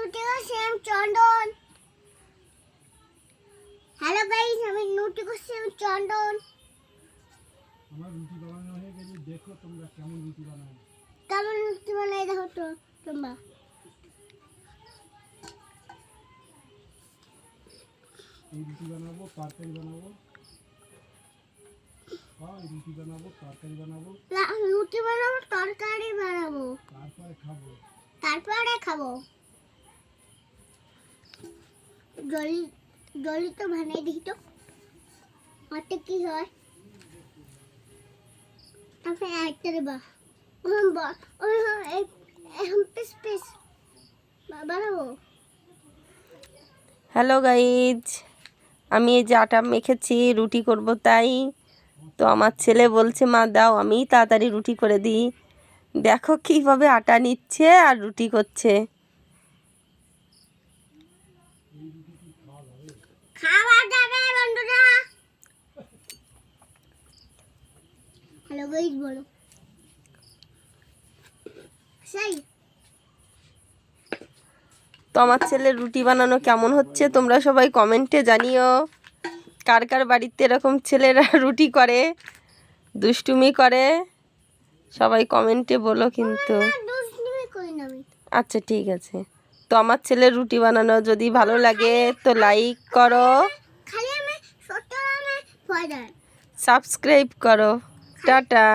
রুটি করছি আমি চন্দন। হ্যালো গাইস, আমি রুটি করছি আমি চন্দন। আমার রুটি বানানো হয়ে গেছে, দেখো তোমরা কেমন রুটি বানাও। কেমন রুটি বানাই দেখো তো তোমরা। এই রুটি বানাবো, তরকারি বানাবো। হ্যাঁ, রুটি বানাবো, তরকারি বানাবো। না, রুটি বানাবো, তরকারি বানাবো, তারপরে খাবো। তারপরে খাবো। জলি জলি তো বানাই দেখি তো ওতে কি হয়। তারপরে একটা দেবা এখন পিস পিস বানাবো। হ্যালো গাইজ, আমি এই যে আটা মেখেছি রুটি করব, তাই তো আমার ছেলে বলছে মা দাও আমি তাড়াতাড়ি রুটি করে দিই। দেখো কীভাবে আটা নিচ্ছে আর রুটি করছে। খাওয়া যাবে বন্ধুরা। হ্যালো গাইস বলো সেই। তো আমার ছেলের রুটি বানানো কেমন হচ্ছে তোমরা সবাই কমেন্টে জানিও। কার কার বাড়িতে এরকম ছেলেরা রুটি করে, দুষ্টুমি করে, সবাই কমেন্টে বলো কিন্তু। দুষ্টুমি করি না আমি। আচ্ছা ঠিক আছে। তো আমার ছেলের রুটি বানানো যদি ভালো লাগে তো লাইক করো, খালি আমি ছোট আমি ভয় দেয়। সাবস্ক্রাইব করো। টাটা।